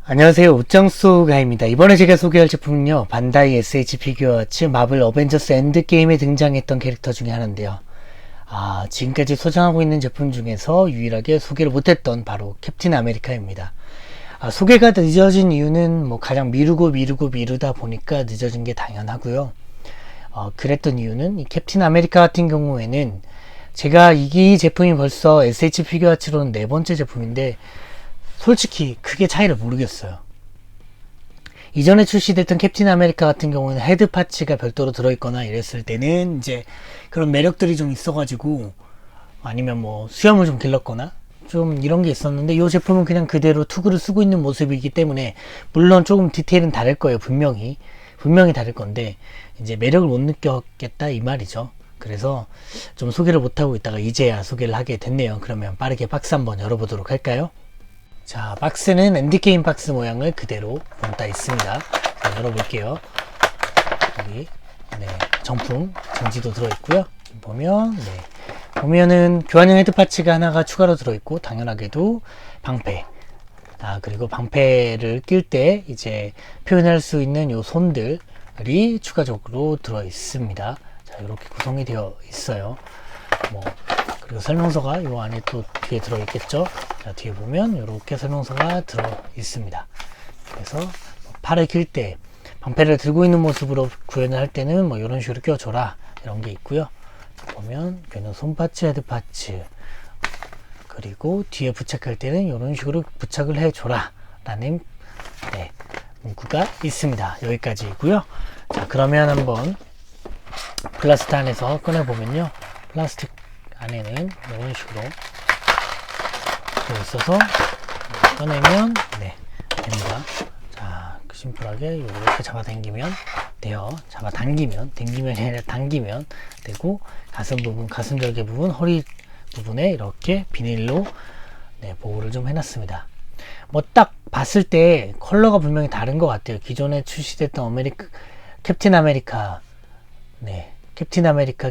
안녕하세요. 옷장소가입니다. 이번에 제가 소개할 제품은요, 반다이 SH 피규어츠 마블 어벤져스 엔드게임에 등장했던 캐릭터 중에 하나인데요. 지금까지 소장하고 있는 제품 중에서 유일하게 소개를 못했던 바로 캡틴 아메리카입니다. 소개가 늦어진 이유는 가장 미루다 보니까 늦어진 게 당연하고요. 그랬던 이유는 이 캡틴 아메리카 같은 경우에는 제가 이 제품이 벌써 SH 피규어츠로는 네 번째 제품인데 솔직히 크게 차이를 모르겠어요. 이전에 출시됐던 캡틴 아메리카 같은 경우는 헤드 파츠가 별도로 들어있거나 이랬을 때는 이제 그런 매력들이 좀 있어가지고, 아니면 수염을 좀 길렀거나 좀 이런 게 있었는데, 이 제품은 그냥 그대로 투구를 쓰고 있는 모습이기 때문에, 물론 조금 디테일은 다를 거예요. 분명히 다를 건데 이제 매력을 못 느꼈겠다 이 말이죠. 그래서 좀 소개를 못하고 있다가 이제야 소개를 하게 됐네요. 그러면 빠르게 박스 한번 열어보도록 할까요? 자, 박스는 엔드게임 박스 모양을 그대로 본따 있습니다. 자, 열어볼게요. 여기 정품 전지도 들어있고요. 보면은 교환형 헤드 파츠가 하나가 추가로 들어있고, 당연하게도 방패. 그리고 방패를 낄 때 이제 표현할 수 있는 요 손들이 추가적으로 들어있습니다. 자, 이렇게 구성이 되어 있어요. 그리고 설명서가 요 안에 또 뒤에 들어있겠죠. 자, 뒤에 보면 이렇게 설명서가 들어 있습니다. 그래서 팔을 길 때 방패를 들고 있는 모습으로 구현을 할 때는 이런 식으로 껴줘라, 이런 게 있고요. 보면 교환형 손파츠, 헤드 파츠, 그리고 뒤에 부착할 때는 이런 식으로 부착을 해줘라 라는 문구가 있습니다. 여기까지이고요. 자, 그러면 한번 플라스틱 안에서 꺼내보면요, 플라스틱 안에는 이런 식으로 들어있어서 꺼내면 됩니다. 자, 심플하게 이렇게 잡아당기면 돼요. 당기면이 아니라 당기면 되고, 가슴 부분, 가슴 절개 부분, 허리 부분에 이렇게 비닐로 보호를 좀 해놨습니다. 딱 봤을 때 컬러가 분명히 다른 것 같아요. 기존에 출시됐던 캡틴 아메리카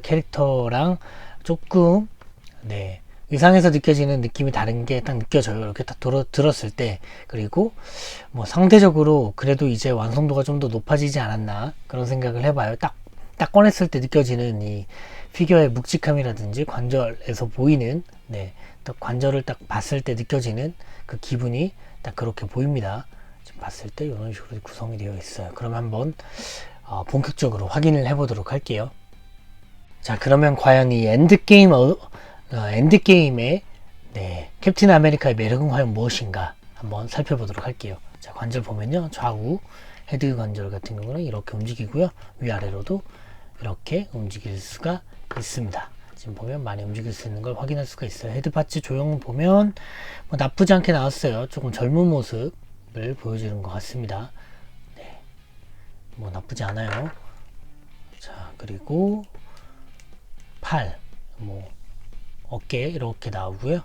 캐릭터랑 조금 의상에서 느껴지는 느낌이 다른 게 딱 느껴져요. 이렇게 딱 들었을 때. 그리고 상대적으로 그래도 이제 완성도가 좀 더 높아지지 않았나, 그런 생각을 해봐요. 딱 꺼냈을 때 느껴지는 이 피규어의 묵직함이라든지 관절에서 보이는 또 관절을 딱 봤을 때 느껴지는 그 기분이 딱 그렇게 보입니다. 지금 봤을 때 이런 식으로 구성이 되어 있어요. 그럼 한번 본격적으로 확인을 해보도록 할게요. 자, 그러면 과연 이 엔드게임의 캡틴 아메리카의 매력은 과연 무엇인가 한번 살펴보도록 할게요. 자, 관절 보면요, 좌우 헤드 관절 같은 경우는 이렇게 움직이고요, 위아래로도 이렇게 움직일 수가 있습니다. 지금 보면 많이 움직일 수 있는 걸 확인할 수가 있어요. 헤드 파츠 조형 보면 나쁘지 않게 나왔어요. 조금 젊은 모습을 보여주는 것 같습니다. 나쁘지 않아요. 자, 그리고 팔, 어깨 이렇게 나오고요.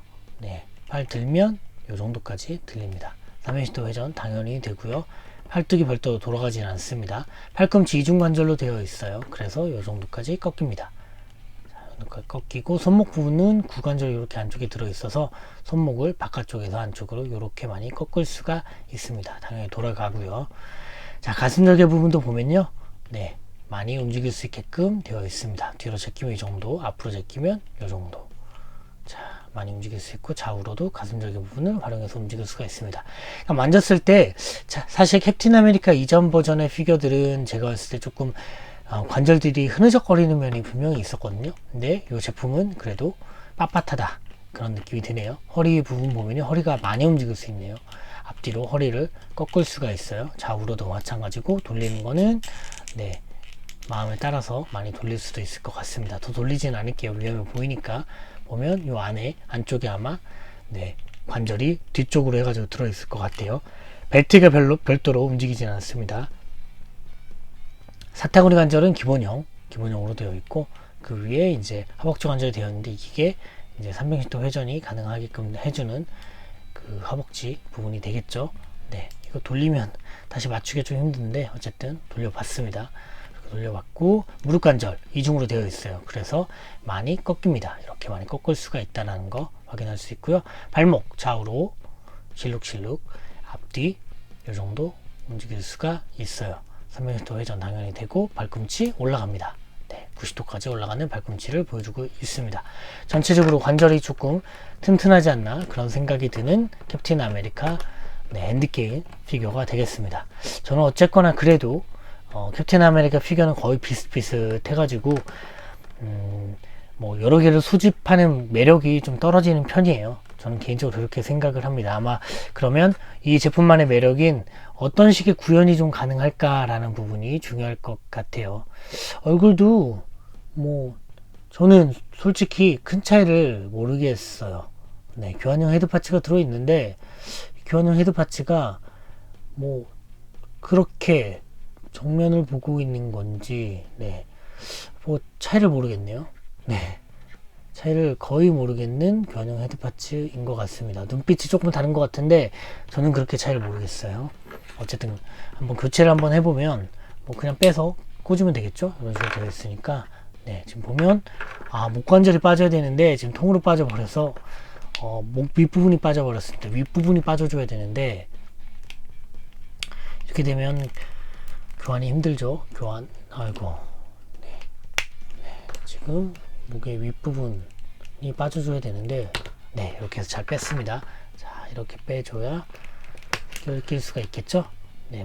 팔 들면 요 정도까지 들립니다. 360도 회전 당연히 되고요. 팔뚝이 별도로 돌아가지는 않습니다. 팔꿈치 이중관절로 되어 있어요. 그래서 요 정도까지 꺾입니다. 자, 이렇게 꺾이고, 손목 부분은 구관절이 이렇게 안쪽에 들어있어서 손목을 바깥쪽에서 안쪽으로 이렇게 많이 꺾을 수가 있습니다. 당연히 돌아가고요. 자, 가슴절개 부분도 보면요, 많이 움직일 수 있게끔 되어 있습니다. 뒤로 제끼면 이 정도, 앞으로 제끼면 이 정도. 자, 많이 움직일 수 있고, 좌우로도 가슴절개 부분을 활용해서 움직일 수가 있습니다. 그러니까 만졌을 때, 사실 캡틴 아메리카 이전 버전의 피규어들은 제가 봤을 때 조금 관절들이 흐느적거리는 면이 분명히 있었거든요. 근데 이 제품은 그래도 빳빳하다, 그런 느낌이 드네요. 허리 부분 보면요, 허리가 많이 움직일 수 있네요. 앞뒤로 허리를 꺾을 수가 있어요. 좌우로도 마찬가지고, 돌리는 거는 마음에 따라서 많이 돌릴 수도 있을 것 같습니다. 더 돌리진 않을게요. 위험해 보이니까. 보면 요 안쪽에 아마 관절이 뒤쪽으로 해가지고 들어있을 것 같아요. 벨트가 별도로 움직이진 않습니다. 사타구니 관절은 기본형으로 되어 있고, 그 위에 이제 허벅지 관절이 되어 있는데, 이게 이제 360도 회전이 가능하게끔 해주는 그 허벅지 부분이 되겠죠. 이거 돌리면 다시 맞추기 좀 힘든데 어쨌든 돌려봤습니다. 돌려봤고, 무릎 관절 이중으로 되어 있어요. 그래서 많이 꺾입니다. 이렇게 많이 꺾을 수가 있다는 거 확인할 수 있고요. 발목 좌우로 실룩실룩, 앞뒤 이 정도 움직일 수가 있어요. 360도 회전 당연히 되고 발꿈치 올라갑니다. 네, 90도까지 올라가는 발꿈치를 보여주고 있습니다. 전체적으로 관절이 조금 튼튼하지 않나 그런 생각이 드는 캡틴 아메리카 엔드게임 피규어가 되겠습니다. 저는 어쨌거나 그래도 캡틴 아메리카 피규어는 거의 비슷비슷해가지고 뭐 여러 개를 수집하는 매력이 좀 떨어지는 편이에요. 저는 개인적으로 그렇게 생각을 합니다. 아마 그러면 이 제품만의 매력인 어떤 식의 구현이 좀 가능할까라는 부분이 중요할 것 같아요. 얼굴도 뭐 저는 솔직히 큰 차이를 모르겠어요. 네, 교환형 헤드 파츠가 들어있는데 교환형 헤드 파츠가 뭐 그렇게 정면을 보고 있는 건지 뭐 차이를 모르겠네요. 네, 차이를 거의 모르겠는 교환형 헤드 파츠인 것 같습니다. 눈빛이 조금 다른 것 같은데 저는 그렇게 차이를 모르겠어요. 어쨌든 한번 교체를 한번 해보면 뭐 그냥 빼서 꽂으면 되겠죠. 이런 식으로 되어 있으니까 지금 보면 목 관절이 빠져야 되는데 지금 통으로 빠져버려서 목 윗부분이 빠져버렸을 때 윗부분이 빠져줘야 되는데 이렇게 되면 교환이 힘들죠. 교환 아이고 지금 목의 윗부분이 빠져줘야 되는데 이렇게 해서 잘 뺐습니다. 자, 이렇게 빼줘야 낄 수가 있겠죠.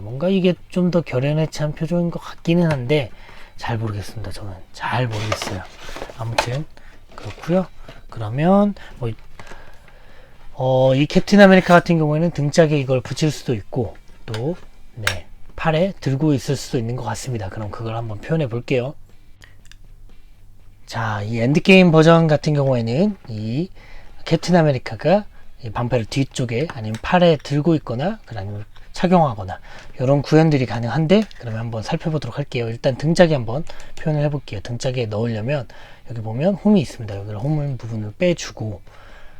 뭔가 이게 좀 더 결연에 찬 표정인 것 같기는 한데 잘 모르겠습니다. 저는 잘 모르겠어요. 아무튼 그렇고요. 그러면 뭐 이 캡틴 아메리카 같은 경우에는 등짝에 이걸 붙일 수도 있고 또 팔에 들고 있을 수도 있는 것 같습니다. 그럼 그걸 한번 표현해 볼게요. 자, 이 엔드게임 버전 같은 경우에는 이 캡틴 아메리카가 이 방패를 뒤쪽에 아니면 팔에 들고 있거나 아니면 착용하거나 이런 구현들이 가능한데 그러면 한번 살펴보도록 할게요. 일단 등짝에 한번 표현을 해볼게요. 등짝에 넣으려면 여기 보면 홈이 있습니다. 여기를 홈 부분을 빼주고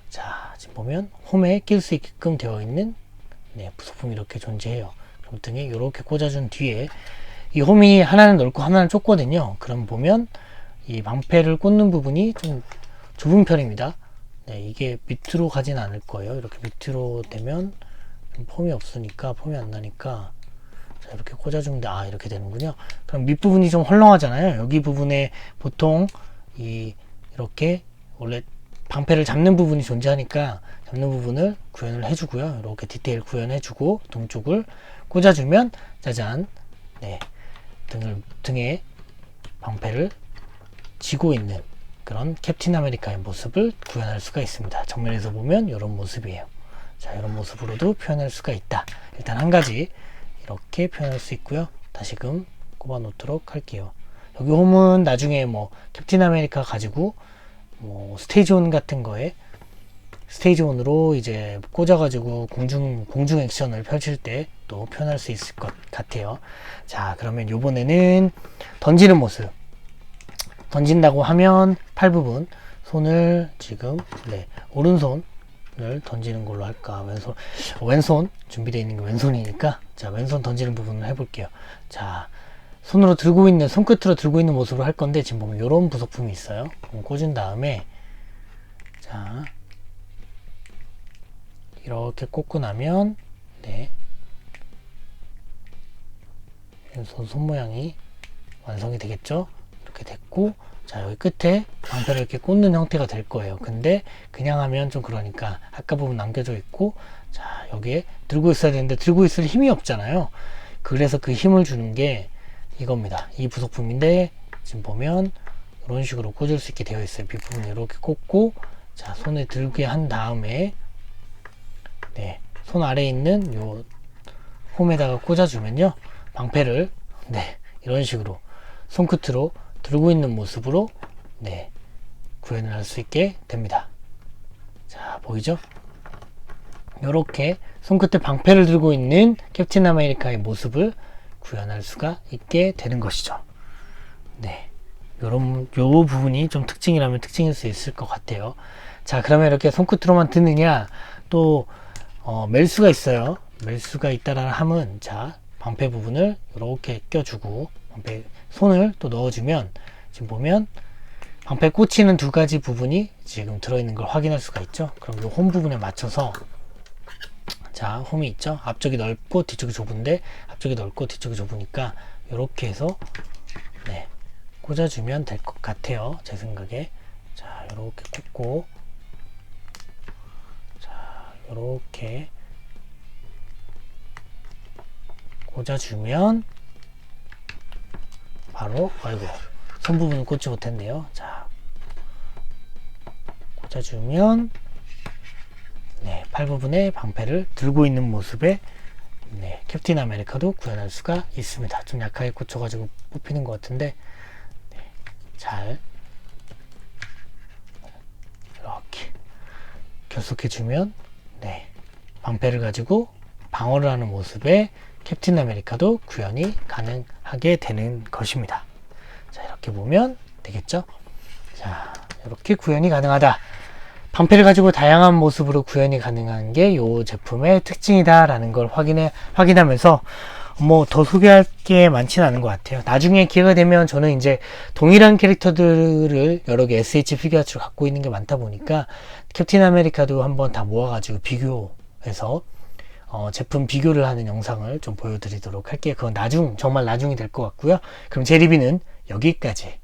자, 지금 보면 홈에 낄 수 있게끔 되어 있는 부속품이 이렇게 존재해요. 그럼 등에 이렇게 꽂아준 뒤에 이 홈이 하나는 넓고 하나는 좁거든요. 그럼 보면 이 방패를 꽂는 부분이 좀 좁은 편입니다. 이게 밑으로 가진 않을 거예요. 이렇게 밑으로 되면 폼이 없으니까 폼이 안 나니까 자, 이렇게 꽂아주면 이렇게 되는군요. 그럼 밑부분이 좀 헐렁하잖아요. 여기 부분에 보통 이렇게 원래 방패를 잡는 부분이 존재하니까 잡는 부분을 구현을 해주고요. 이렇게 디테일 구현해주고 등 쪽을 꽂아주면 짜잔 등에 방패를 쥐고 있는 그런 캡틴 아메리카의 모습을 구현할 수가 있습니다. 정면에서 보면 이런 모습이에요. 자, 이런 모습으로도 표현할 수가 있다. 일단 한 가지 이렇게 표현할 수 있고요. 다시금 꼽아 놓도록 할게요. 여기 홈은 나중에 뭐 캡틴 아메리카 가지고 뭐 스테이지온 같은 거에 스테이지온으로 이제 꽂아가지고 공중 액션을 펼칠 때 또 표현할 수 있을 것 같아요. 자, 그러면 요번에는 던지는 모습. 던진다고 하면 팔 부분, 손을 지금 오른손을 던지는 걸로 할까? 왼손 준비되어 있는 게 왼손이니까 자, 왼손 던지는 부분을 해볼게요. 자, 손으로 들고 있는 손끝으로 들고 있는 모습으로 할 건데 지금 보면 이런 부속품이 있어요. 꽂은 다음에 자, 이렇게 꽂고 나면 왼손 손 모양이 완성이 되겠죠? 이렇게 됐고 자, 여기 끝에 방패를 이렇게 꽂는 형태가 될 거예요. 근데 그냥 하면 좀 그러니까 아까 부분 남겨져 있고 자, 여기에 들고 있어야 되는데 들고 있을 힘이 없잖아요. 그래서 그 힘을 주는 게 이겁니다. 이 부속품인데 지금 보면 이런 식으로 꽂을 수 있게 되어 있어요. 밑부분 이렇게 꽂고 자, 손에 들게 한 다음에 손 아래에 있는 요 홈에다가 꽂아주면요 방패를 이런 식으로 손끝으로 들고 있는 모습으로 구현을 할 수 있게 됩니다. 자, 보이죠? 이렇게 손끝에 방패를 들고 있는 캡틴 아메리카의 모습을 구현할 수가 있게 되는 것이죠. 요 부분이 좀 특징이라면 특징일 수 있을 것 같아요. 자, 그러면 이렇게 손끝으로만 드느냐 또 멜 수가 있어요. 멜 수가 있다라는 함은 자, 방패 부분을 이렇게 껴주고 방패 손을 또 넣어주면 지금 보면 방패 꽂히는 두 가지 부분이 지금 들어있는 걸 확인할 수가 있죠. 그럼 이 홈 부분에 맞춰서 자, 홈이 있죠. 앞쪽이 넓고 뒤쪽이 좁은데 앞쪽이 넓고 뒤쪽이 좁으니까 이렇게 해서 네, 꽂아주면 될 것 같아요. 제 생각에. 자, 이렇게 꽂고, 자, 이렇게 꽂아주면 바로, 아이고, 손 부분은 꽂지 못했네요. 자, 꽂아주면 네, 팔 부분에 방패를 들고 있는 모습에 네, 캡틴 아메리카도 구현할 수가 있습니다. 좀 약하게 꽂혀가지고 뽑히는 것 같은데 네, 잘 이렇게 결속해주면 네, 방패를 가지고 방어를 하는 모습에 캡틴 아메리카도 구현이 가능하게 되는 것입니다. 자, 이렇게 보면 되겠죠? 자, 이렇게 구현이 가능하다. 방패를 가지고 다양한 모습으로 구현이 가능한 게 이 제품의 특징이다 라는 걸 확인하면서 뭐 더 소개할 게 많지는 않은 것 같아요. 나중에 기회가 되면 저는 이제 동일한 캐릭터들을 여러 개 SH 피규어처럼 갖고 있는 게 많다 보니까 캡틴 아메리카도 한번 다 모아가지고 비교해서 제품 비교를 하는 영상을 좀 보여드리도록 할게요. 그건 정말 나중이 될 것 같고요. 그럼 제 리뷰는 여기까지